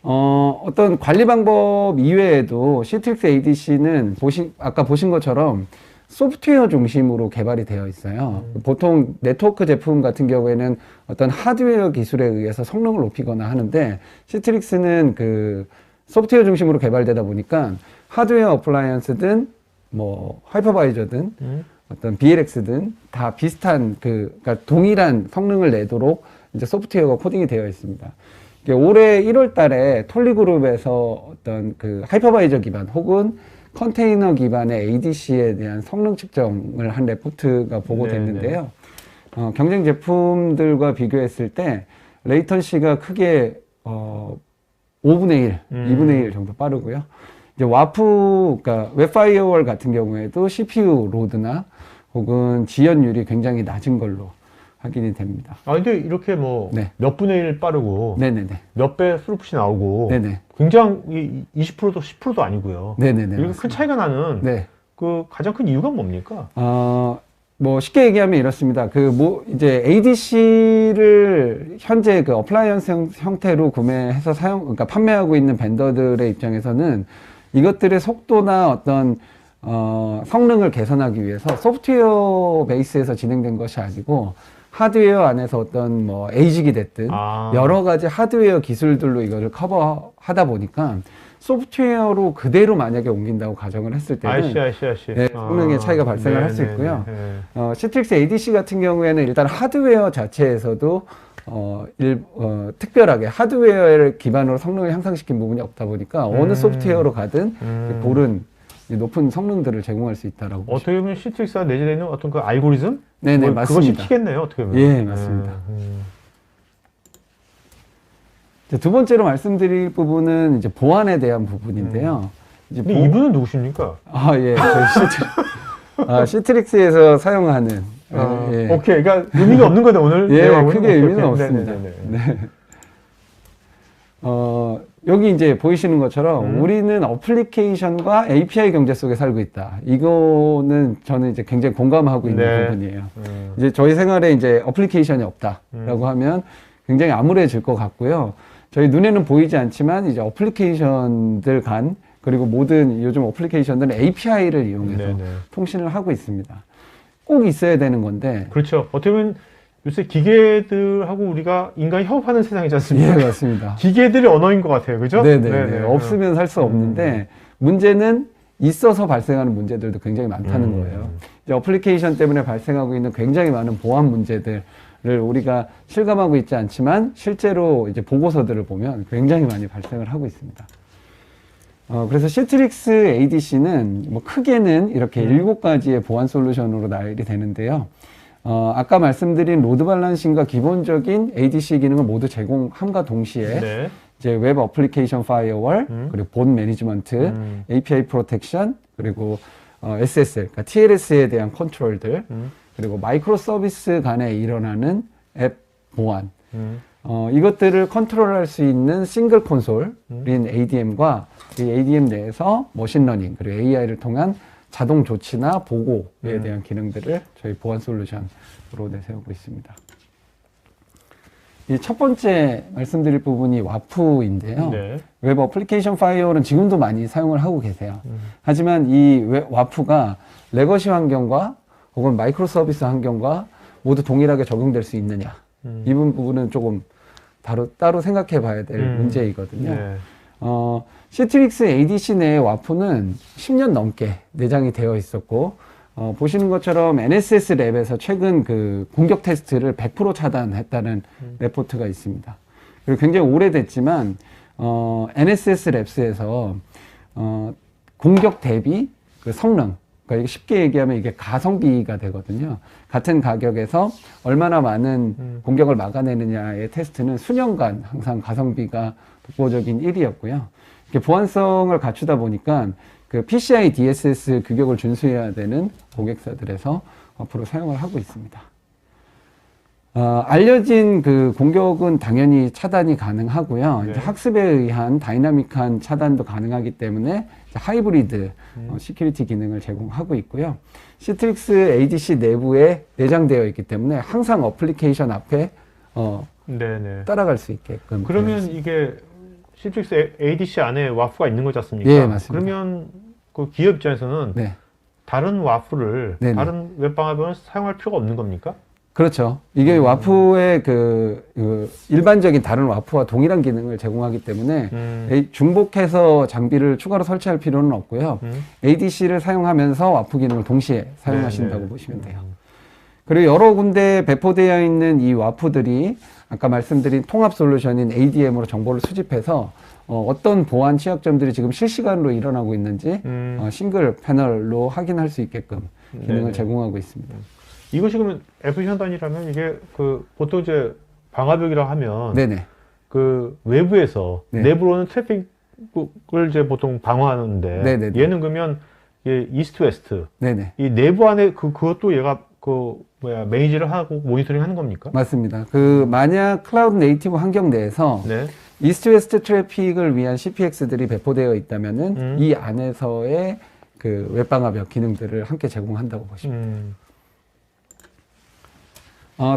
어떤 관리 방법 이외에도 시트릭스 ADC는 아까 보신 것처럼 소프트웨어 중심으로 개발이 되어 있어요. 보통 네트워크 제품 같은 경우에는 어떤 하드웨어 기술에 의해서 성능을 높이거나 하는데, 시트릭스는 그 소프트웨어 중심으로 개발되다 보니까 하드웨어 어플라이언스든 뭐 하이퍼바이저든 어떤 BLX든 다 비슷한 그러니까 동일한 성능을 내도록 이제 소프트웨어가 코딩이 되어 있습니다. 올해 1월 달에 톨리그룹에서 어떤 그 하이퍼바이저 기반 혹은 컨테이너 기반의 ADC에 대한 성능 측정을 한 레포트가 보고됐는데요. 경쟁 제품들과 비교했을 때 레이턴시가 크게 5분의 1, 2분의 1 정도 빠르고요. 이제 와프, 그러니까 웹파이어월 같은 경우에도 CPU 로드나 혹은 지연율이 굉장히 낮은 걸로 확인이 됩니다. 아, 근데 이렇게 뭐 몇 분의 1 빠르고 네네네. 몇 배 스루풋이 나오고 네네. 굉장히 20%도 10%도 아니고요. 네네네. 이렇게 큰 차이가 나는 네. 그 가장 큰 이유가 뭡니까? 뭐 쉽게 얘기하면 이렇습니다. 이제 ADC를 현재 그 어플라이언스 형태로 구매해서 그러니까 판매하고 있는 벤더들의 입장에서는 이것들의 속도나 어떤 성능을 개선하기 위해서 소프트웨어 베이스에서 진행된 것이 아니고 하드웨어 안에서 어떤 뭐 에이직이 됐든 여러 가지 하드웨어 기술들로 이거를 커버하다 보니까 소프트웨어로 그대로 만약에 옮긴다고 가정을 했을 때는 네, 성능의 차이가 발생을 할 수 있고요. 시트릭스 ADC 같은 경우에는 일단 하드웨어 자체에서도 특별하게 하드웨어를 기반으로 성능을 향상시킨 부분이 없다 보니까 어느 소프트웨어로 가든 고른 높은 성능들을 제공할 수 있다라고. 어떻게 보면 시트릭스가 내재되어 있는 어떤 그 알고리즘? 네네, 맞습니다. 그것이 튀겠네요, 어떻게 보면. 예, 맞습니다. 두 번째로 말씀드릴 부분은 이제 보안에 대한 부분인데요. 근데 이분은 누구십니까? 예, 저희 시트릭스에서 사용하는. 예. 오케이, 그러니까 의미가 없는 거네, 오늘. 예, 크게 의미는 없습니다. 네. 여기 이제 보이시는 것처럼 우리는 어플리케이션과 API 경제 속에 살고 있다. 이거는 저는 이제 굉장히 공감하고 있는 부분이에요. 이제 저희 생활에 이제 어플리케이션이 없다라고 하면 굉장히 암울해질 것 같고요. 저희 눈에는 보이지 않지만 이제 어플리케이션들 간 그리고 모든 요즘 어플리케이션들은 API를 이용해서 통신을 하고 있습니다. 꼭 있어야 되는 건데. 그렇죠. 어떻게 보면 요새 기계들하고 우리가 인간이 협업하는 세상이지 않습니까? 예, 맞습니다. 기계들이 언어인 것 같아요. 그죠? 네네. 없으면 살 수 없는데, 문제는 있어서 발생하는 문제들도 굉장히 많다는 거예요. 이제 어플리케이션 때문에 발생하고 있는 굉장히 많은 보안 문제들을 우리가 실감하고 있지 않지만, 실제로 이제 보고서들을 보면 굉장히 많이 발생을 하고 있습니다. 그래서 시트릭스 ADC는 뭐 크게는 이렇게 7가지의 보안 솔루션으로 나열이 되는데요. 아까 말씀드린 로드 밸런싱과 기본적인 ADC 기능을 모두 제공함과 동시에 이제 웹 어플리케이션 파이어월, 그리고 본 매니지먼트, API 프로텍션, 그리고 SSL, 그러니까 TLS에 대한 컨트롤들, 그리고 마이크로 서비스 간에 일어나는 앱 보안, 이것들을 컨트롤할 수 있는 싱글 콘솔인 ADM과 이 ADM 내에서 머신러닝 그리고 AI를 통한 자동 조치나 보고에 대한 기능들을 저희 보안 솔루션으로 내세우고 있습니다. 이 첫 번째 말씀드릴 부분이 와프인데요. 웹 어플리케이션 파이어월은 지금도 많이 사용을 하고 계세요. 하지만 이 와프가 레거시 환경과 혹은 마이크로 서비스 환경과 모두 동일하게 적용될 수 있느냐. 이 부분은 조금 따로 생각해 봐야 될 문제이거든요. 시트릭스 ADC 내의 와프는 10년 넘게 내장이 되어 있었고, 보시는 것처럼 NSS 랩에서 최근 그 공격 테스트를 100% 차단했다는 레포트가 있습니다. 그리고 굉장히 오래됐지만, NSS 랩스에서, 공격 대비 그 성능, 그러니까 이게 쉽게 얘기하면 이게 가성비가 되거든요. 같은 가격에서 얼마나 많은 공격을 막아내느냐의 테스트는 수년간 항상 가성비가 독보적인 1위였고요. 보안성을 갖추다 보니까 그 PCI DSS 규격을 준수해야 되는 고객사들에서 앞으로 사용을 하고 있습니다. 알려진 그 공격은 당연히 차단이 가능하고요. 이제 학습에 의한 다이나믹한 차단도 가능하기 때문에 하이브리드 시큐리티 기능을 제공하고 있고요. 시트릭스 ADC 내부에 내장되어 있기 때문에 항상 어플리케이션 앞에 따라갈 수 있게끔. 그러면 이게 시트릭스 ADC 안에 와프가 있는 거지 않습니까? 예, 맞습니다. 그러면 그 기업 입장에서는 네. 다른 와프를 네네. 다른 웹방화벽을 사용할 필요가 없는 겁니까? 그렇죠. 이게 와프의 그 일반적인 다른 와프와 동일한 기능을 제공하기 때문에 중복해서 장비를 추가로 설치할 필요는 없고요. ADC를 사용하면서 와프 기능을 동시에 사용하신다고 네네. 보시면 돼요. 그리고 여러 군데 배포되어 있는 이 와프들이 아까 말씀드린 통합 솔루션인 ADM으로 정보를 수집해서 어떤 보안 취약점들이 지금 실시간으로 일어나고 있는지 싱글 패널로 확인할 수 있게끔 기능을 네네. 제공하고 있습니다. 이것이 그러면 애플 현단이라면 이게 그 보통 이제 방화벽이라 하면 네네. 그 외부에서 네. 내부로는 트래픽을 이제 보통 방어하는데 네네네. 얘는 그러면 이 이스트 웨스트 네네. 이 내부 안에 그것도 얘가 그 뭐야 매니지를 하고 모니터링 하는 겁니까? 맞습니다. 그 만약 클라우드 네이티브 환경 내에서 네. 이스트 웨스트 트래픽을 위한 CPX들이 배포되어 있다면은 이 안에서의 그 웹방화벽 기능들을 함께 제공한다고 보시면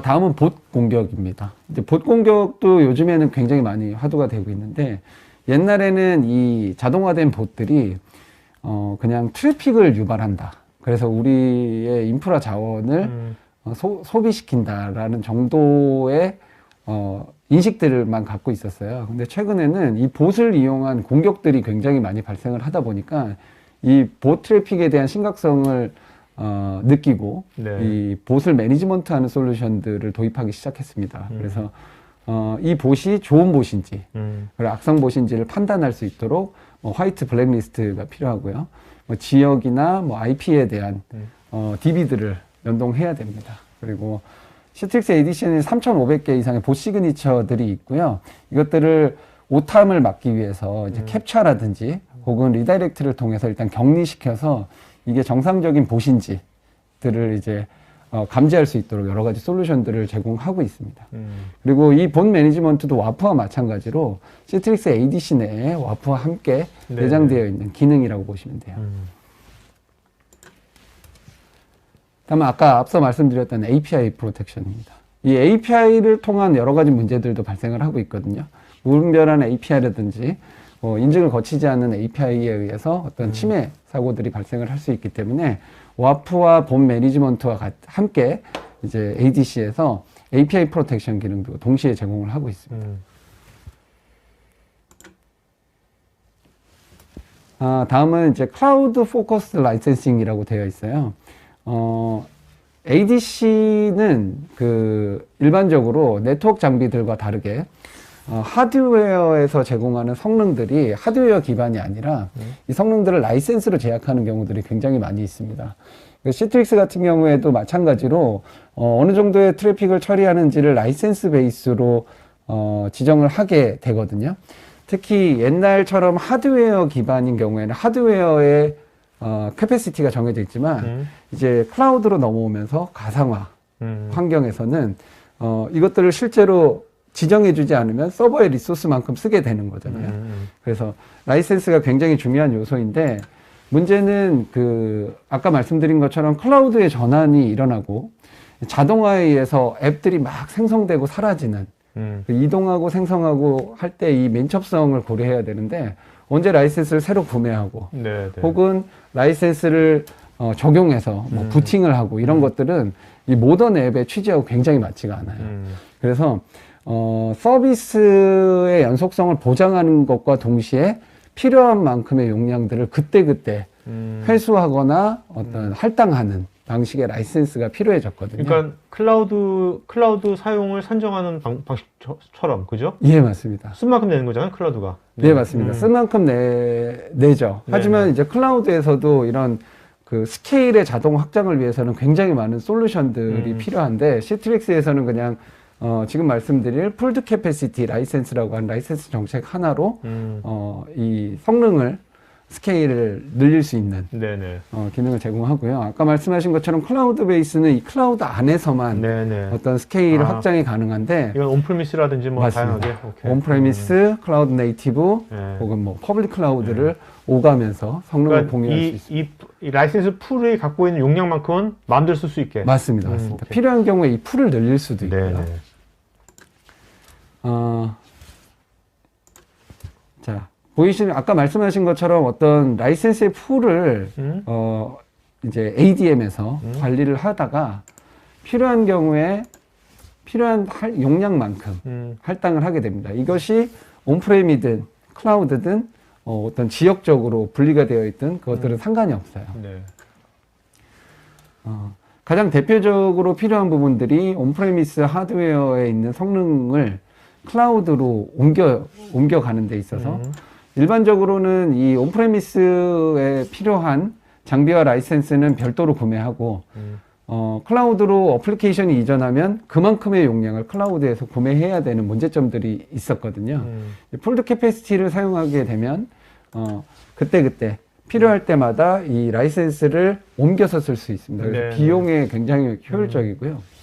다음은 봇 공격입니다. 이제 봇 공격도 요즘에는 굉장히 많이 화두가 되고 있는데 옛날에는 이 자동화된 봇들이 그냥 트래픽을 유발한다. 그래서 우리의 인프라 자원을 소비시킨다라는 정도의 인식들만 갖고 있었어요. 근데 최근에는 이 봇을 이용한 공격들이 굉장히 많이 발생을 하다 보니까 이 봇 트래픽에 대한 심각성을 느끼고 네. 이 봇을 매니지먼트하는 솔루션들을 도입하기 시작했습니다. 그래서 이 봇이 좋은 봇인지 그리고 악성 봇인지를 판단할 수 있도록 화이트 블랙리스트가 필요하고요. 지역이나 IP에 대한 DB들을 연동해야 됩니다. 그리고 시트릭스 ADC는 3,500개 이상의 봇 시그니처들이 있고요. 이것들을 오탐을 막기 위해서 이제 캡처라든지 혹은 리다이렉트를 통해서 일단 격리시켜서 이게 정상적인 봇인지들을 이제 감지할 수 있도록 여러 가지 솔루션들을 제공하고 있습니다. 그리고 이 봇 매니지먼트도 와프와 마찬가지로 시트릭스 ADC 내에 와프와 함께 네. 내장되어 있는 기능이라고 보시면 돼요. 다음은 아까 앞서 말씀드렸던 API 프로텍션입니다. 이 API를 통한 여러 가지 문제들도 발생을 하고 있거든요. 무분별한 API라든지 인증을 거치지 않는 API에 의해서 어떤 침해 사고들이 발생을 할 수 있기 때문에 와프와 봇 매니지먼트와 함께 이제 ADC에서 API 프로텍션 기능도 동시에 제공을 하고 있습니다. 다음은 이제 클라우드 포커스 라이센싱이라고 되어 있어요. ADC는 그 일반적으로 네트워크 장비들과 다르게 하드웨어에서 제공하는 성능들이 하드웨어 기반이 아니라 이 성능들을 라이센스로 제약하는 경우들이 굉장히 많이 있습니다. 시트릭스 같은 경우에도 마찬가지로 어느 정도의 트래픽을 처리하는지를 라이센스 베이스로 지정을 하게 되거든요. 특히 옛날처럼 하드웨어 기반인 경우에는 하드웨어의 캐패시티가 정해져 있지만 이제 클라우드로 넘어오면서 가상화 환경에서는 이것들을 실제로 지정해주지 않으면 서버의 리소스만큼 쓰게 되는 거잖아요. 그래서 라이센스가 굉장히 중요한 요소인데 문제는 그 아까 말씀드린 것처럼 클라우드의 전환이 일어나고 자동화에 의해서 앱들이 막 생성되고 사라지는 이동하고 생성하고 할 때 이 민첩성을 고려해야 되는데 언제 라이센스를 새로 구매하고 네, 네. 혹은 라이센스를 적용해서 뭐 부팅을 하고 이런 것들은 이 모던 앱의 취지하고 굉장히 맞지가 않아요. 그래서 서비스의 연속성을 보장하는 것과 동시에 필요한 만큼의 용량들을 그때그때 회수하거나 어떤 할당하는 방식의 라이센스가 필요해졌거든요. 그러니까 클라우드 사용을 산정하는 방식처럼 그죠? 예, 맞습니다. 쓴 만큼 내는 거잖아요, 클라우드가. 네, 맞습니다. 쓴 만큼 내죠. 하지만 네네. 이제 클라우드에서도 이런 그 스케일의 자동 확장을 위해서는 굉장히 많은 솔루션들이 필요한데 시트릭스에서는 그냥 지금 말씀드릴 풀드 캐패시티 라이센스라고 하는 라이센스 정책 하나로 이 성능을 스케일을 늘릴 수 있는 네네. 기능을 제공하고요. 아까 말씀하신 것처럼 클라우드 베이스는 이 클라우드 안에서만 네네. 어떤 스케일 확장이 가능한데 이건 온프리미스라든지 뭐 맞습니다. 다양하게. 오케이. 온프레미스, 클라우드 네이티브 네. 혹은 뭐 퍼블릭 클라우드를 오가면서 성능을 그러니까 공유할 수 있습니다. 이 라이센스 풀이 갖고 있는 용량만큼은 마음대로 쓸 수 있게. 맞습니다. 맞습니다. 오케이. 필요한 경우에 이 풀을 늘릴 수도 있고요. 네네. 보이시는 아까 말씀하신 것처럼 어떤 라이센스의 풀을 이제 ADM에서 관리를 하다가 필요한 경우에 필요한 용량만큼 할당을 하게 됩니다. 이것이 온프레임이든 클라우드든 어떤 지역적으로 분리가 되어 있든 그것들은 상관이 없어요. 네. 가장 대표적으로 필요한 부분들이 온프레미스 하드웨어에 있는 성능을 클라우드로 옮겨가는 데 있어서 일반적으로는 이 온프레미스에 필요한 장비와 라이센스는 별도로 구매하고 클라우드로 어플리케이션이 이전하면 그만큼의 용량을 클라우드에서 구매해야 되는 문제점들이 있었거든요. 폴드 캐패시티를 사용하게 되면 그때그때 필요할 때마다 이 라이센스를 옮겨서 쓸 수 있습니다. 그래서 네, 비용에 굉장히 효율적이고요.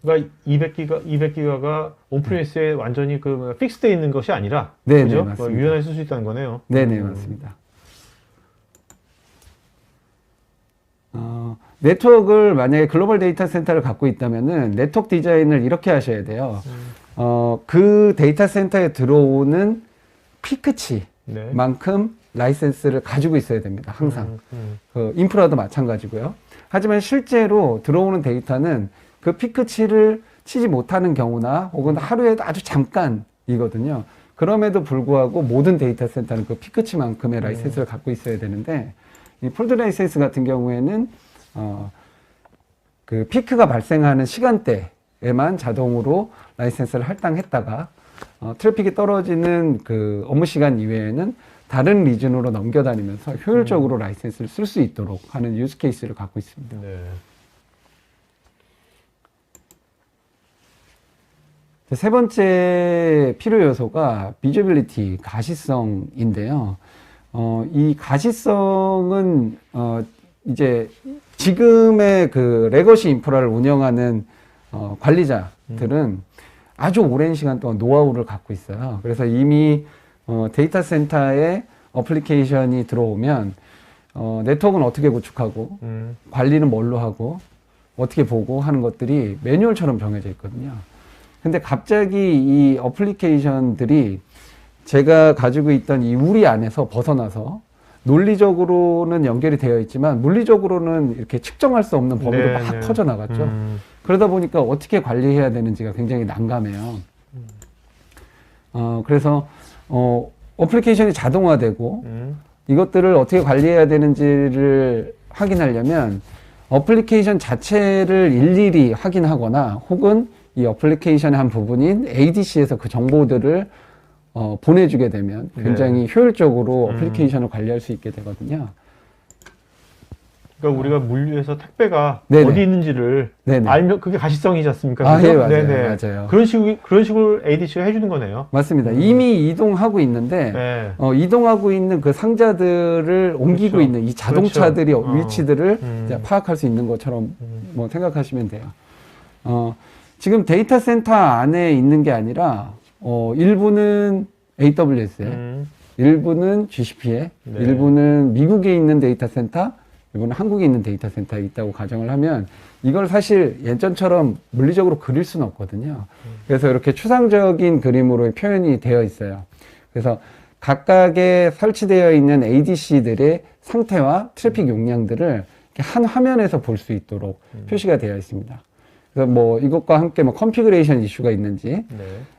그러니까 200기가가 온프레미스에 완전히 그 픽스되어 있는 것이 아니라 네, 그죠? 네, 맞습니다. 유연하게 쓸 수 있다는 거네요. 네네, 맞습니다. 네트워크를 만약에 글로벌 데이터 센터를 갖고 있다면은 네트워크 디자인을 이렇게 하셔야 돼요. 그 데이터 센터에 들어오는 피크치만큼 라이센스를 가지고 있어야 됩니다. 항상. 그 인프라도 마찬가지고요. 하지만 실제로 들어오는 데이터는 그 피크치를 치지 못하는 경우나 혹은 하루에 아주 잠깐이거든요. 그럼에도 불구하고 모든 데이터 센터는 그 피크치만큼의 라이센스를 갖고 있어야 되는데 이 폴드 라이센스 같은 경우에는 그 피크가 발생하는 시간대에만 자동으로 라이센스를 할당했다가 트래픽이 떨어지는 그 업무 시간 이외에는 다른 리즌으로 넘겨다니면서 효율적으로 라이센스를 쓸 수 있도록 하는 유즈 케이스를 갖고 있습니다. 네. 세 번째 필요 요소가 비저빌리티, 가시성인데요. 이 가시성은 이제 지금의 그 레거시 인프라를 운영하는 관리자들은 아주 오랜 시간 동안 노하우를 갖고 있어요. 그래서 이미 데이터 센터에 어플리케이션이 들어오면 네트워크는 어떻게 구축하고 관리는 뭘로 하고 어떻게 보고 하는 것들이 매뉴얼처럼 정해져 있거든요. 근데 갑자기 이 어플리케이션들이 제가 가지고 있던 이 우리 안에서 벗어나서 논리적으로는 연결이 되어 있지만 물리적으로는 이렇게 측정할 수 없는 범위로 네, 막 네. 퍼져나갔죠. 그러다 보니까 어떻게 관리해야 되는지가 굉장히 난감해요. 그래서 어플리케이션이 자동화되고 이것들을 어떻게 관리해야 되는지를 확인하려면 어플리케이션 자체를 일일이 확인하거나 혹은 이 어플리케이션의 한 부분인 ADC에서 그 정보들을 보내주게 되면 굉장히 효율적으로 어플리케이션을 관리할 수 있게 되거든요. 그러니까 우리가 물류에서 택배가 네네. 어디 있는지를 네네. 알면 그게 가시성이지 않습니까? 아, 그죠? 예, 맞아요. 네네. 맞아요. 그런 식으로 ADC가 해주는 거네요. 맞습니다. 이미 이동하고 있는데 네. 이동하고 있는 그 상자들을 옮기고 그렇죠. 있는 이 자동차들이 그렇죠. 위치들을 이제 파악할 수 있는 것처럼 뭐 생각하시면 돼요. 지금 데이터 센터 안에 있는 게 아니라 일부는 AWS에 일부는 GCP에 네. 일부는 미국에 있는 데이터 센터, 일부는 한국에 있는 데이터 센터에 있다고 가정을 하면 이걸 사실 예전처럼 물리적으로 그릴 수는 없거든요. 그래서 이렇게 추상적인 그림으로 표현이 되어 있어요. 그래서 각각의 설치되어 있는 ADC들의 상태와 트래픽 용량들을 이렇게 한 화면에서 볼 수 있도록 표시가 되어 있습니다. 그래서 뭐 이것과 함께 뭐 컨피그레이션 이슈가 있는지 네.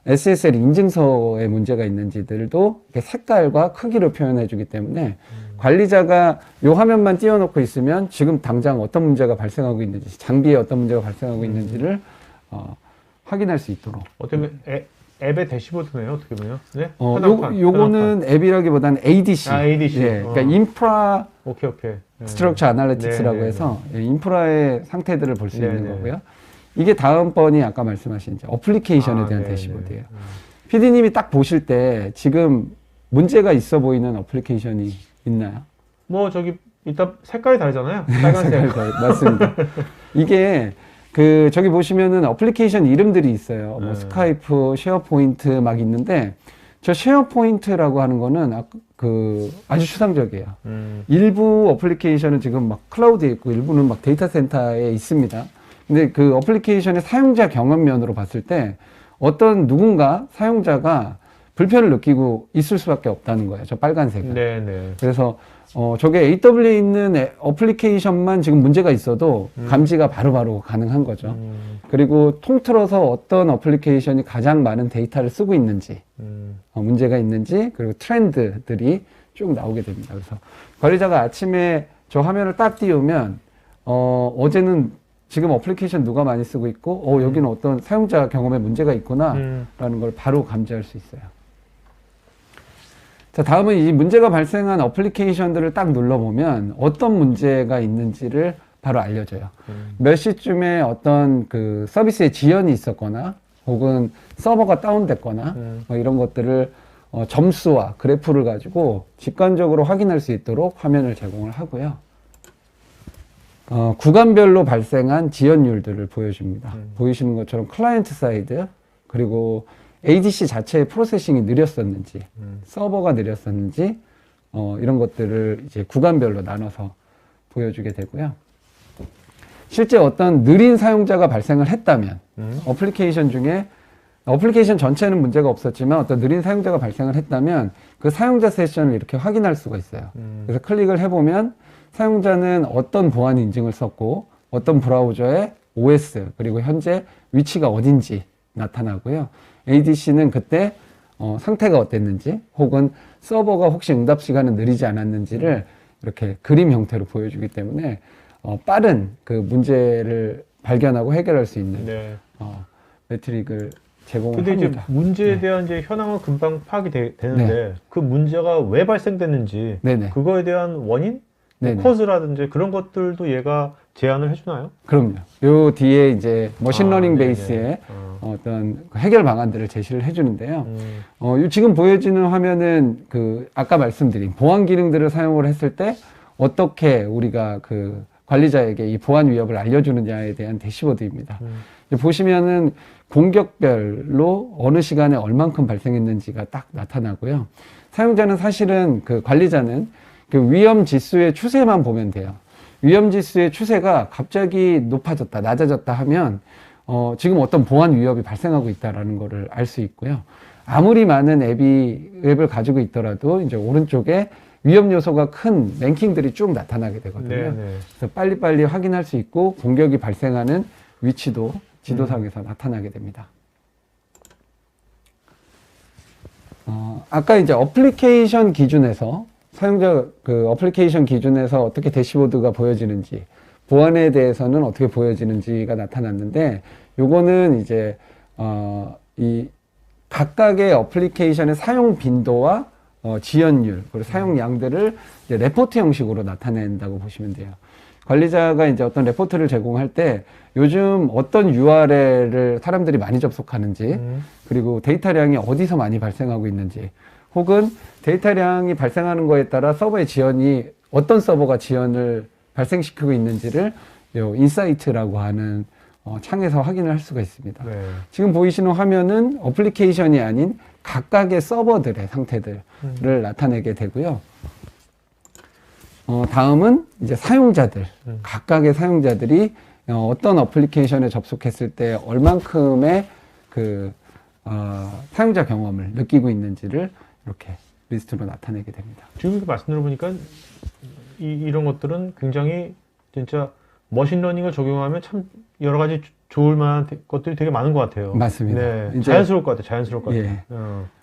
SSL 인증서에 문제가 있는지들도 이렇게 색깔과 크기로 표현해 주기 때문에 관리자가 요 화면만 띄워놓고 있으면 지금 당장 어떤 문제가 발생하고 있는지 장비에 어떤 문제가 발생하고 있는지를 확인할 수 있도록. 어떻게 보면 앱의 대시보드네요. 어떻게 보면. 네. 요거는 앱이라기보다는 ADC. 아, ADC. 예, 그러니까 인프라 오케이. 스트럭처 아날리틱스라고 네, 해서 인프라의 상태들을 볼 수 네, 있는 네. 거고요. 이게 다음번이 아까 말씀하신 이제 어플리케이션에 대한 네, 대시보드예요. 네. PD님이 딱 보실 때 지금 문제가 있어 보이는 어플리케이션이 있나요? 뭐 저기 이따 색깔이 다르잖아요. 빨간색. 맞습니다. 이게 저기 보시면은 어플리케이션 이름들이 있어요. 뭐 스카이프, 쉐어포인트 막 있는데 저 쉐어포인트라고 하는 거는 아주 추상적이에요. 일부 어플리케이션은 지금 막 클라우드에 있고 일부는 막 데이터 센터에 있습니다. 근데 그 어플리케이션의 사용자 경험면으로 봤을 때 어떤 누군가 사용자가 불편을 느끼고 있을 수밖에 없다는 거예요. 저 빨간색은. 네네. 그래서 저게 AW에 있는 어플리케이션만 지금 문제가 있어도 감지가 바로바로 가능한 거죠. 그리고 통틀어서 어떤 어플리케이션이 가장 많은 데이터를 쓰고 있는지, 문제가 있는지, 그리고 트렌드들이 쭉 나오게 됩니다. 그래서 관리자가 아침에 저 화면을 딱 띄우면 어제는 지금 어플리케이션 누가 많이 쓰고 있고 여기는 어떤 사용자 경험에 문제가 있구나 라는 걸 바로 감지할 수 있어요. 자, 다음은 이 문제가 발생한 어플리케이션들을 딱 눌러보면 어떤 문제가 있는지를 바로 알려줘요. 몇 시쯤에 어떤 그 서비스에 지연이 있었거나 혹은 서버가 다운됐거나 뭐 이런 것들을 점수와 그래프를 가지고 직관적으로 확인할 수 있도록 화면을 제공을 하고요. 구간별로 발생한 지연율들을 보여줍니다. 보이시는 것처럼 클라이언트 사이드, 그리고 ADC 자체의 프로세싱이 느렸었는지, 서버가 느렸었는지, 이런 것들을 이제 구간별로 나눠서 보여주게 되고요. 실제 어떤 느린 사용자가 발생을 했다면, 어플리케이션 중에, 어플리케이션 전체는 문제가 없었지만 어떤 느린 사용자가 발생을 했다면 그 사용자 세션을 이렇게 확인할 수가 있어요. 그래서 클릭을 해보면 사용자는 어떤 보안 인증을 썼고 어떤 브라우저의 OS 그리고 현재 위치가 어딘지 나타나고요. ADC는 그때 상태가 어땠는지 혹은 서버가 혹시 응답 시간은 느리지 않았는지를 이렇게 그림 형태로 보여주기 때문에 빠른 그 문제를 발견하고 해결할 수 있는 네. 매트릭을 제공을 근데 합니다. 이제 문제에 대한 이제 현황은 금방 파악이 되는데 그 문제가 왜 발생됐는지 네네. 그거에 대한 원인, 네네. 코즈라든지 그런 것들도 얘가 제안을 해주나요? 그럼요. 요 뒤에 이제 머신러닝 네네. 베이스의 어떤 해결 방안들을 제시를 해주는데요. 요 지금 보여지는 화면은 그 아까 말씀드린 보안 기능들을 사용을 했을 때 어떻게 우리가 그 관리자에게 이 보안 위협을 알려주느냐에 대한 대시보드입니다. 보시면은 공격별로 어느 시간에 얼만큼 발생했는지가 딱 나타나고요. 사용자는 사실은 그 관리자는 그 위험 지수의 추세만 보면 돼요. 위험 지수의 추세가 갑자기 높아졌다, 낮아졌다 하면 지금 어떤 보안 위협이 발생하고 있다라는 거를 알 수 있고요. 아무리 많은 앱을 가지고 있더라도 이제 오른쪽에 위험 요소가 큰 랭킹들이 쭉 나타나게 되거든요. 네네. 그래서 빨리빨리 확인할 수 있고 공격이 발생하는 위치도 지도상에서 나타나게 됩니다. 아까 이제 어플리케이션 기준에서 사용자 그 어플리케이션 기준에서 어떻게 대시보드가 보여지는지, 보안에 대해서는 어떻게 보여지는지가 나타났는데, 요거는 이제 이 각각의 어플리케이션의 사용 빈도와 지연율 그리고 사용량들을 이제 레포트 형식으로 나타낸다고 보시면 돼요. 관리자가 이제 어떤 레포트를 제공할 때 요즘 어떤 URL을 사람들이 많이 접속하는지, 그리고 데이터량이 어디서 많이 발생하고 있는지, 혹은 데이터량이 발생하는 거에 따라 서버의 지연이 어떤 서버가 지연을 발생시키고 있는지를 요 인사이트라고 하는 창에서 확인을 할 수가 있습니다. 네. 지금 보이시는 화면은 어플리케이션이 아닌 각각의 서버들의 상태들을 나타내게 되고요. 다음은 이제 사용자들, 각각의 사용자들이 어떤 어플리케이션에 접속했을 때 얼만큼의 그 사용자 경험을 느끼고 있는지를 이렇게 리스트로 나타내게 됩니다. 지금 이렇게 말씀 들어보니까 이런 것들은 굉장히 진짜 머신러닝을 적용하면 참 여러 가지 좋을 만한 것들이 되게 많은 것 같아요. 맞습니다. 네. 이제 자연스러울 것 같아요. 자연스러울 것 같아요. 예.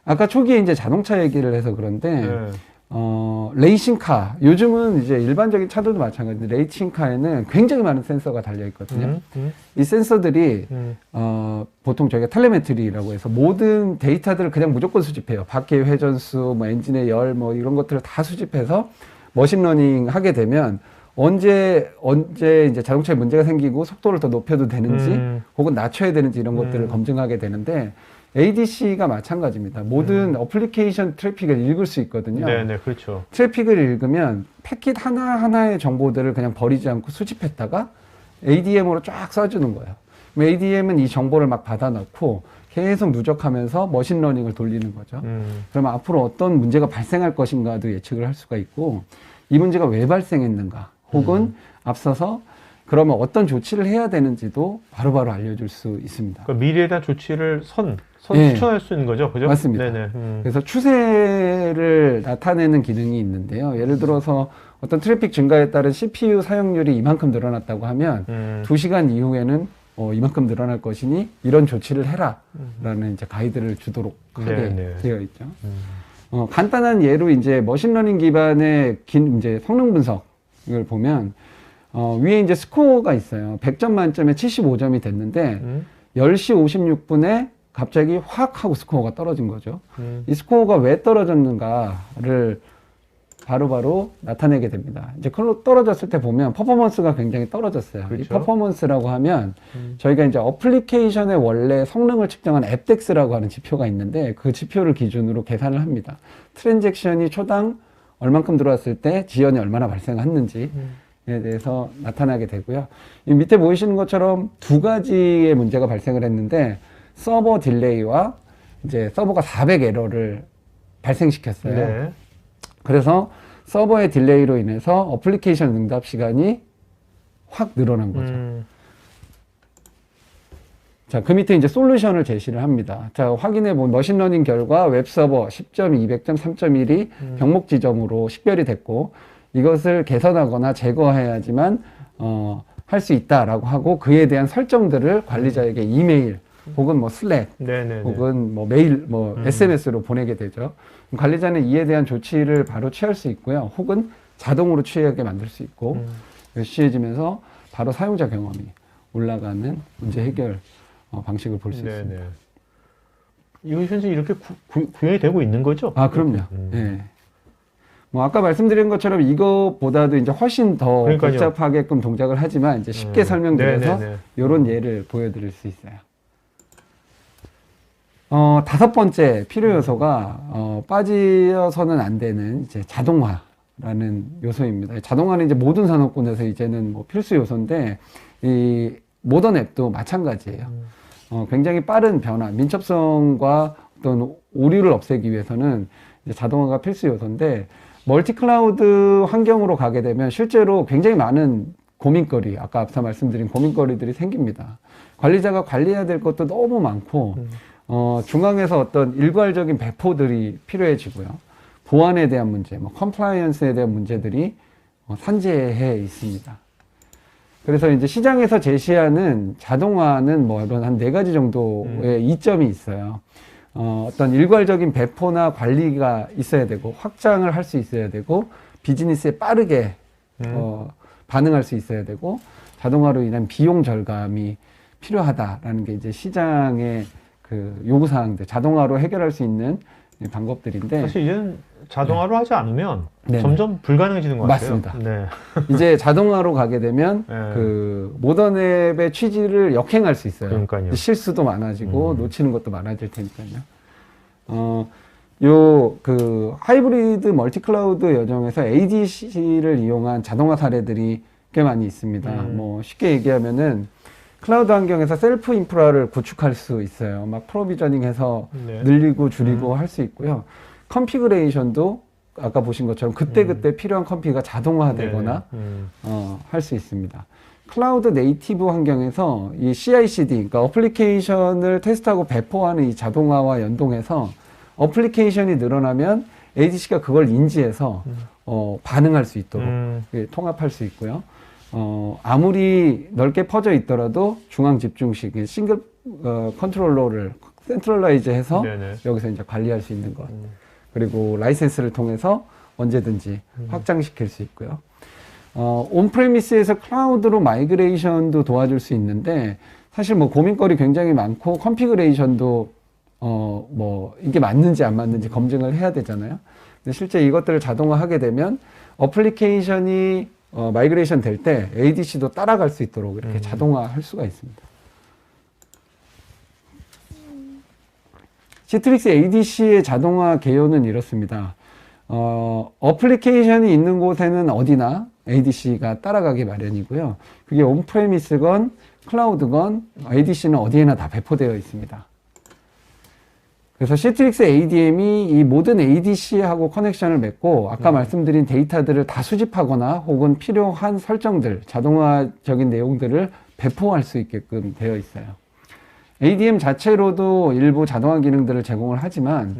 아까 초기에 이제 자동차 얘기를 해서 그런데 네. 레이싱카, 요즘은 이제 일반적인 차들도 마찬가지인데 레이싱카에는 굉장히 많은 센서가 달려 있거든요. 이 센서들이 보통 저희가 텔레메트리라고 해서 모든 데이터들을 그냥 무조건 수집해요. 밖의 회전수, 뭐 엔진의 열, 뭐 이런 것들을 다 수집해서 머신러닝 하게 되면 언제 이제 자동차에 문제가 생기고 속도를 더 높여도 되는지 혹은 낮춰야 되는지 이런 것들을 검증하게 되는데, ADC가 마찬가지입니다. 모든 어플리케이션 트래픽을 읽을 수 있거든요. 네네, 그렇죠. 트래픽을 읽으면 패킷 하나하나의 정보들을 그냥 버리지 않고 수집했다가 ADM으로 쫙 써주는 거예요. ADM은 이 정보를 막 받아넣고 계속 누적하면서 머신러닝을 돌리는 거죠. 그러면 앞으로 어떤 문제가 발생할 것인가도 예측을 할 수가 있고, 이 문제가 왜 발생했는가, 혹은 앞서서 그러면 어떤 조치를 해야 되는지도 바로바로 알려줄 수 있습니다. 그러니까 미래에 대한 조치를 네. 추천할 수 있는 거죠, 그죠? 맞습니다. 네네. 그래서 추세를 나타내는 기능이 있는데요. 예를 들어서 어떤 트래픽 증가에 따른 CPU 사용률이 이만큼 늘어났다고 하면 2시간 이후에는 이만큼 늘어날 것이니 이런 조치를 해라 라는 이제 가이드를 주도록 하게 네네. 되어 있죠. 간단한 예로 이제 머신러닝 기반의 이제 성능 분석을 보면 위에 이제 스코어가 있어요. 100점 만점에 75점이 됐는데 10시 56분에 갑자기 확 하고 스코어가 떨어진 거죠. 이 스코어가 왜 떨어졌는가를 바로바로 나타내게 됩니다. 이제 떨어졌을 때 보면 퍼포먼스가 굉장히 떨어졌어요. 그렇죠. 이 퍼포먼스라고 하면 저희가 이제 어플리케이션의 원래 성능을 측정한 앱덱스라고 하는 지표가 있는데 그 지표를 기준으로 계산을 합니다. 트랜잭션이 초당 얼만큼 들어왔을 때 지연이 얼마나 발생했는지에 대해서 나타나게 되고요. 이 밑에 보이시는 것처럼 두 가지의 문제가 발생을 했는데 서버 딜레이와 이제 서버가 400 에러를 발생시켰어요. 네. 그래서 서버의 딜레이로 인해서 어플리케이션 응답 시간이 확 늘어난 거죠. 자, 그 밑에 이제 솔루션을 제시를 합니다. 자, 확인해 본 머신러닝 결과 웹서버 10점, 200점, 3.1이 병목 지점으로 식별이 됐고 이것을 개선하거나 제거해야지만 할 수 있다라고 하고 그에 대한 설정들을 관리자에게 이메일 혹은 뭐 슬랙 네네네. 혹은 뭐 메일 뭐 SNS로 보내게 되죠. 관리자는 이에 대한 조치를 바로 취할 수 있고요. 혹은 자동으로 취하게 만들 수 있고 취해지면서 바로 사용자 경험이 올라가는 문제 해결 방식을 볼 수 있습니다. 이거 현재 이렇게 구현이 되고 있는 거죠? 아, 그럼요. 네. 뭐 아까 말씀드린 것처럼 이것보다도 이제 훨씬 더 그러니까요. 복잡하게끔 동작을 하지만 이제 쉽게 설명드려서 네네네. 이런 예를 보여드릴 수 있어요. 5번째 필요 요소가 빠져서는 안 되는 이제 자동화라는 요소입니다. 자동화는 이제 모든 산업군에서 이제는 뭐 필수 요소인데 이 모던 앱도 마찬가지예요. 굉장히 빠른 변화, 민첩성과 어떤 오류를 없애기 위해서는 이제 자동화가 필수 요소인데 멀티 클라우드 환경으로 가게 되면 실제로 굉장히 많은 고민거리, 아까 앞서 말씀드린 고민거리들이 생깁니다. 관리자가 관리해야 될 것도 너무 많고 중앙에서 어떤 일괄적인 배포들이 필요해지고요. 보안에 대한 문제, 뭐 컴플라이언스에 대한 문제들이 산재해 있습니다. 그래서 이제 시장에서 제시하는 자동화는 뭐 이런 한 4가지 정도의 이점이 있어요. 어떤 일괄적인 배포나 관리가 있어야 되고 확장을 할 수 있어야 되고 비즈니스에 빠르게 반응할 수 있어야 되고 자동화로 인한 비용 절감이 필요하다라는 게 이제 시장의 그 요구사항들, 자동화로 해결할 수 있는 방법들인데 사실 이제는 자동화로 하지 않으면 네. 점점 불가능해지는 것 같아요. 맞습니다. 네. 이제 자동화로 가게 되면 네. 그 모던 앱의 취지를 역행할 수 있어요. 그러니까요. 실수도 많아지고 놓치는 것도 많아질 테니까요. 요 그 하이브리드 멀티 클라우드 여정에서 ADC를 이용한 자동화 사례들이 꽤 많이 있습니다. 뭐 쉽게 얘기하면은 클라우드 환경에서 셀프 인프라를 구축할 수 있어요. 막 프로비저닝해서 네. 늘리고 줄이고 할 수 있고요. 컨피그레이션도 아까 보신 것처럼 그때그때 필요한 컴피가 자동화되거나 할 수 있습니다. 클라우드 네이티브 환경에서 이 CI/CD, 그러니까 어플리케이션을 테스트하고 배포하는 이 자동화와 연동해서 어플리케이션이 늘어나면 ADC가 그걸 인지해서 반응할 수 있도록 통합할 수 있고요. 아무리 넓게 퍼져 있더라도 중앙 집중식, 싱글 컨트롤러를 센트럴라이즈 해서 네네. 여기서 이제 관리할 수 있는 것. 그리고 라이센스를 통해서 언제든지 확장시킬 수 있고요. 온프레미스에서 클라우드로 마이그레이션도 도와줄 수 있는데 사실 뭐 고민거리 굉장히 많고 컨피그레이션도 뭐 이게 맞는지 안 맞는지 검증을 해야 되잖아요. 근데 실제 이것들을 자동화하게 되면 어플리케이션이 마이그레이션 될 때 ADC도 따라갈 수 있도록 이렇게 자동화할 수가 있습니다. 시트릭스 ADC의 자동화 개요는 이렇습니다. 어플리케이션이 있는 곳에는 어디나 ADC가 따라가기 마련이고요. 그게 온프레미스건 클라우드건 ADC는 어디에나 다 배포되어 있습니다. 그래서 시트릭스 ADM이 이 모든 ADC하고 커넥션을 맺고 아까 말씀드린 데이터들을 다 수집하거나 혹은 필요한 설정들, 자동화적인 내용들을 배포할 수 있게끔 되어 있어요. ADM 자체로도 일부 자동화 기능들을 제공을 하지만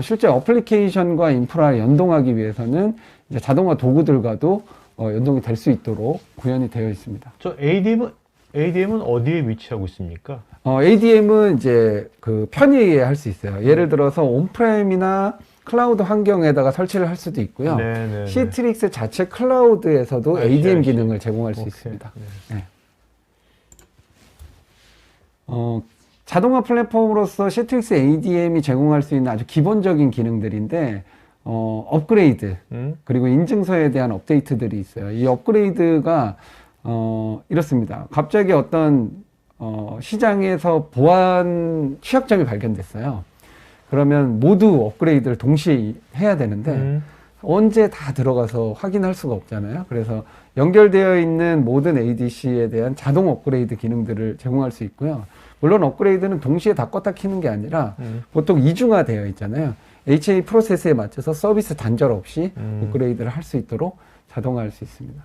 실제 어플리케이션과 인프라 연동하기 위해서는 이제 자동화 도구들과도 연동이 될 수 있도록 구현이 되어 있습니다. 저 ADM은 어디에 위치하고 있습니까? ADM은 이제 그 편의에 할 수 있어요. 예를 들어서 온프렘이나 클라우드 환경에다가 설치를 할 수도 있고요. 네네네. 시트릭스 자체 클라우드에서도 ADM 기능을 제공할 수 오케이. 있습니다. 네. 자동화 플랫폼으로서 시트릭스 ADM이 제공할 수 있는 아주 기본적인 기능들인데 업그레이드 그리고 인증서에 대한 업데이트들이 있어요. 이 업그레이드가 이렇습니다. 갑자기 어떤 시장에서 보안 취약점이 발견됐어요. 그러면 모두 업그레이드를 동시에 해야 되는데 언제 다 들어가서 확인할 수가 없잖아요. 그래서 연결되어 있는 모든 ADC에 대한 자동 업그레이드 기능들을 제공할 수 있고요. 물론 업그레이드는 동시에 다 껐다 키는 게 아니라 보통 이중화되어 있잖아요. HA 프로세스에 맞춰서 서비스 단절 없이 업그레이드를 할 수 있도록 자동화할 수 있습니다.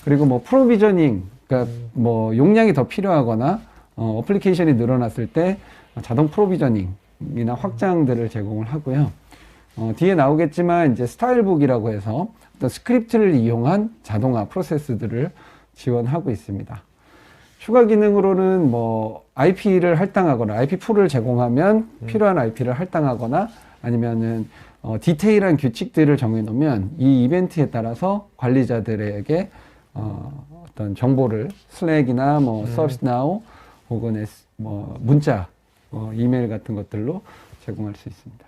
그리고 뭐 프로비저닝, 그러니까 뭐 용량이 더 필요하거나 어플리케이션이 늘어났을 때 자동 프로비저닝이나 확장들을 제공을 하고요. 뒤에 나오겠지만 이제 스타일북이라고 해서 어떤 스크립트를 이용한 자동화 프로세스들을 지원하고 있습니다. 추가 기능으로는 뭐 IP를 할당하거나 IP 풀을 제공하면 필요한 IP를 할당하거나 아니면은 디테일한 규칙들을 정해놓으면 이 이벤트에 따라서 관리자들에게 어떤 정보를 슬랙이나 뭐 서비스나우 혹은 뭐 문자, 이메일 같은 것들로 제공할 수 있습니다.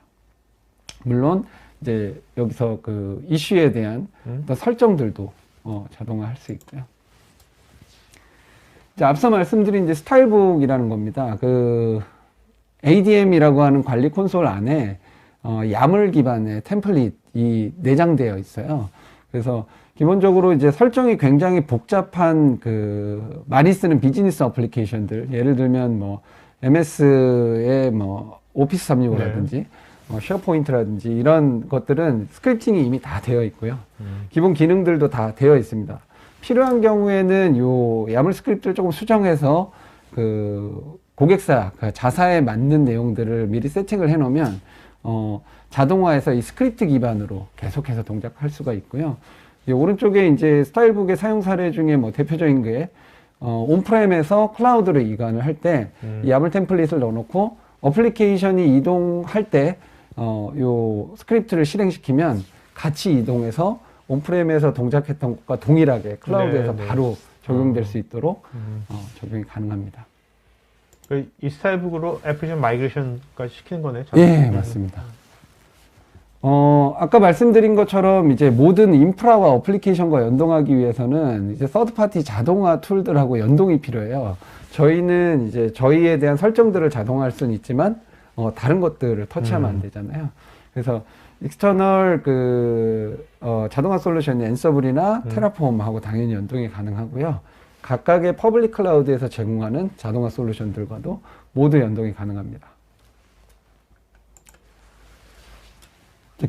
물론 이제 여기서 그 이슈에 대한 어떤 설정들도 자동화할 수 있고요. 이제 앞서 말씀드린 이제 스타일북이라는 겁니다. 그 ADM이라고 하는 관리 콘솔 안에 야물 기반의 템플릿이 내장되어 있어요. 그래서 기본적으로 이제 설정이 굉장히 복잡한 그 많이 쓰는 비즈니스 어플리케이션들, 예를 들면 뭐 MS의 뭐 오피스 365라든지 쉐어포인트라든지 이런 것들은 스크립팅이 이미 다 되어 있고요. 기본 기능들도 다 되어 있습니다. 필요한 경우에는 요 야물 스크립트를 조금 수정해서 그 고객사, 그 자사에 맞는 내용들을 미리 세팅을 해 놓으면 자동화해서 이 스크립트 기반으로 계속해서 동작할 수가 있고요. 이 오른쪽에 이제 스타일북의 사용 사례 중에 뭐 대표적인 게 온프렘에서 클라우드로 이관을 할 때 이 야물 템플릿을 넣어놓고 어플리케이션이 이동할 때 요 스크립트를 실행시키면 같이 이동해서 온프렘에서 동작했던 것과 동일하게 클라우드에서 바로 적용될 수 있도록 적용이 가능합니다. 이 스타일북으로 애플리케이션 마이그레이션까지 시키는 거네. 예, 맞습니다. 아까 말씀드린 것처럼 이제 모든 인프라와 어플리케이션과 연동하기 위해서는 이제 서드파티 자동화 툴들하고 연동이 필요해요. 저희는 이제 저희에 대한 설정들을 자동화할 수는 있지만 다른 것들을 터치하면 안 되잖아요. 그래서 익스터널 자동화 솔루션이 앤서블이나 테라폼하고 당연히 연동이 가능하고요. 각각의 퍼블릭 클라우드에서 제공하는 자동화 솔루션들과도 모두 연동이 가능합니다.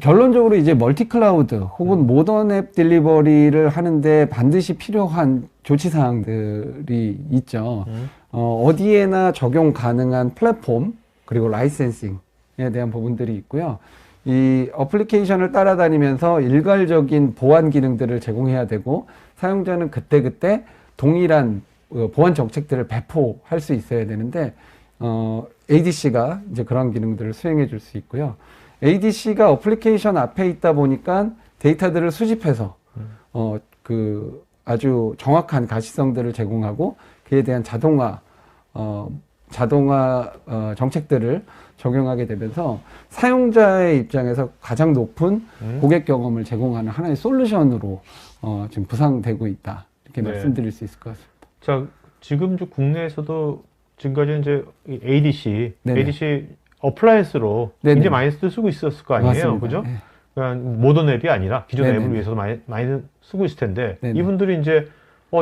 결론적으로 이제 멀티 클라우드 혹은 모던 앱 딜리버리를 하는데 반드시 필요한 조치 사항들이 있죠. 어디에나 적용 가능한 플랫폼 그리고 라이센싱에 대한 부분들이 있고요. 이 어플리케이션을 따라다니면서 일괄적인 보안 기능들을 제공해야 되고 사용자는 그때그때 동일한 보안 정책들을 배포할 수 있어야 되는데 ADC가 이제 그런 기능들을 수행해 줄 수 있고요. ADC가 어플리케이션 앞에 있다 보니까 데이터들을 수집해서 아주 정확한 가시성들을 제공하고 그에 대한 자동화 정책들을 적용하게 되면서 사용자의 입장에서 가장 높은 고객 경험을 제공하는 하나의 솔루션으로 지금 부상되고 있다. 이렇게 말씀드릴 수 있을 것 같습니다. 자, 지금 지금까지 이제 ADC 어플라이언스로 굉장히 많이 쓰고 있었을 거 아니에요, 맞습니다. 그죠? 네. 그냥 모던 앱이 아니라 기존 네네. 앱을 위해서도 많이 쓰고 있을 텐데 네네. 이분들이 이제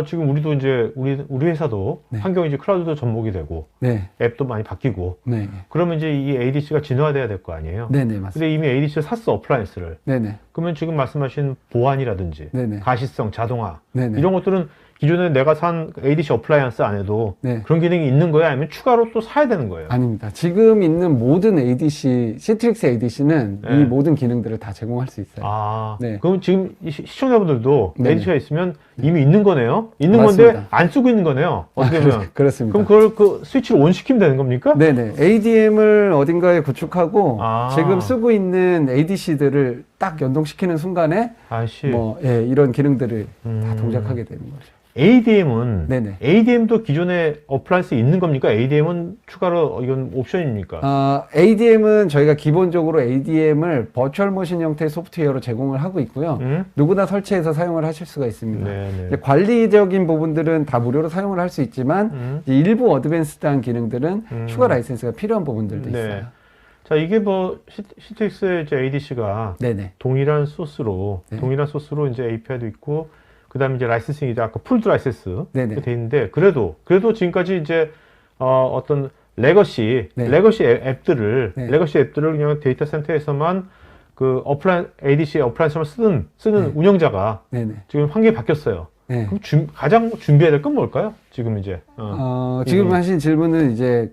지금 우리도 이제 우리 회사도 네. 환경이 이제 클라우드도 접목이 되고 네. 앱도 많이 바뀌고 네. 그러면 이제 이 ADC가 진화돼야 될 거 아니에요. 네네, 맞습니다. 근데 이미 ADC를 샀어, 어플라이언스를. 네네. 그러면 지금 말씀하신 보안이라든지 네네. 가시성, 자동화 네네. 이런 것들은 기존에 내가 산 ADC 어플라이언스 안에도 네. 그런 기능이 있는 거야? 아니면 추가로 또 사야 되는 거예요? 아닙니다. 지금 있는 모든 ADC, 시트릭스 ADC는 네. 이 모든 기능들을 다 제공할 수 있어요. 아, 네. 그럼 지금 이 시청자분들도 네네. ADC가 있으면 이미 있는 거네요? 있는 맞습니다. 건데 안 쓰고 있는 거네요? 어떻게 보면. 그렇습니다. 그럼 그걸 그 스위치를 온 시키면 되는 겁니까? 네네. ADM을 어딘가에 구축하고 아. 지금 쓰고 있는 ADC들을 딱 연동시키는 순간에 아씨. 이런 기능들을 다 동작하게 되는 거죠. ADM은 네네. ADM도 기존에 어플라이언스에 있는 겁니까? ADM은 추가로 이건 옵션입니까? ADM은 저희가 기본적으로 ADM을 버추얼 머신 형태의 소프트웨어로 제공을 하고 있고요. 누구나 설치해서 사용을 하실 수가 있습니다. 네네. 이제 관리적인 부분들은 다 무료로 사용을 할 수 있지만 이제 일부 어드밴스드한 기능들은 추가 라이센스가 필요한 부분들도 네. 있어요. 자, 이게 뭐 시트릭스의 이제 ADC가 네네. 동일한 소스로 네. 이제 API도 있고 그다음에 이제 라이센싱이 이제 아까 풀드 라이센스 네네. 돼 있는데 그래도 지금까지 이제 어떤 레거시 네. 앱들을 네. 그냥 데이터 센터에서만 그 ADC 어플라이언스만 쓰는 네. 운영자가 네네. 지금 환경이 바뀌었어요. 네. 그럼 가장 준비해야 될 건 뭘까요? 지금 이제 지금 하신 질문은 이제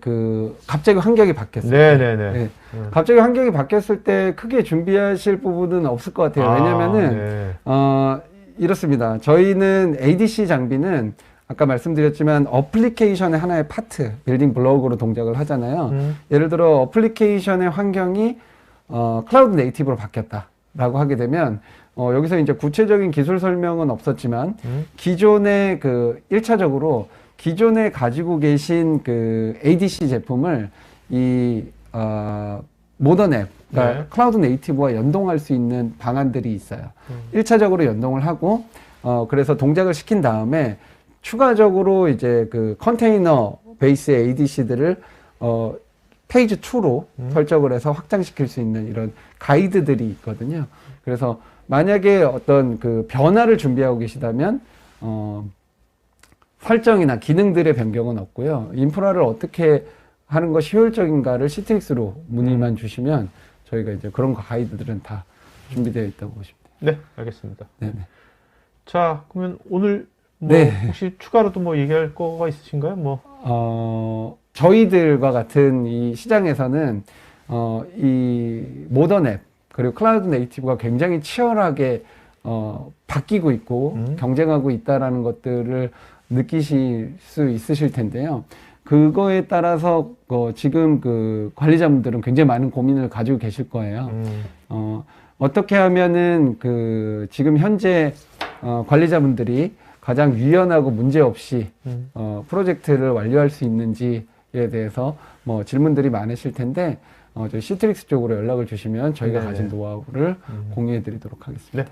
갑자기 환경이 바뀌었어요. 네네네. 네. 갑자기 환경이 바뀌었을 때 크게 준비하실 부분은 없을 것 같아요. 왜냐면은 네. 이렇습니다. 저희는 ADC 장비는 아까 말씀드렸지만 어플리케이션의 하나의 파트, 빌딩 블록으로 동작을 하잖아요. 예를 들어 어플리케이션의 환경이 클라우드 네이티브로 바뀌었다라고 하게 되면 여기서 이제 구체적인 기술 설명은 없었지만 기존에 1차적으로 기존에 가지고 계신 ADC 제품을 이 모던 앱, 그러니까 네. 클라우드 네이티브와 연동할 수 있는 방안들이 있어요. 1차적으로 연동을 하고 그래서 동작을 시킨 다음에 추가적으로 이제 컨테이너 베이스의 ADC들을 페이지 2로 설정을 해서 확장시킬 수 있는 이런 가이드들이 있거든요. 그래서 만약에 어떤 변화를 준비하고 계시다면 설정이나 기능들의 변경은 없고요. 인프라를 어떻게 하는 것이 효율적인가를 시트릭스로 문의만 주시면 저희가 이제 그런 가이드들은 다 준비되어 있다고 보시면 돼요. 네, 알겠습니다. 네네. 자, 그러면 오늘 네. 혹시 추가로 또 얘기할 거가 있으신가요? 저희들과 같은 이 시장에서는 이 모던 앱 그리고 클라우드 네이티브가 굉장히 치열하게 바뀌고 있고 경쟁하고 있다라는 것들을 느끼실 수 있으실 텐데요. 그거에 따라서 지금 관리자분들은 굉장히 많은 고민을 가지고 계실 거예요. 어떻게 하면은 지금 현재 관리자분들이 가장 유연하고 문제 없이 프로젝트를 완료할 수 있는지에 대해서 질문들이 많으실 텐데 저희 시트릭스 쪽으로 연락을 주시면 저희가 네네. 가진 노하우를 공유해 드리도록 하겠습니다. 네.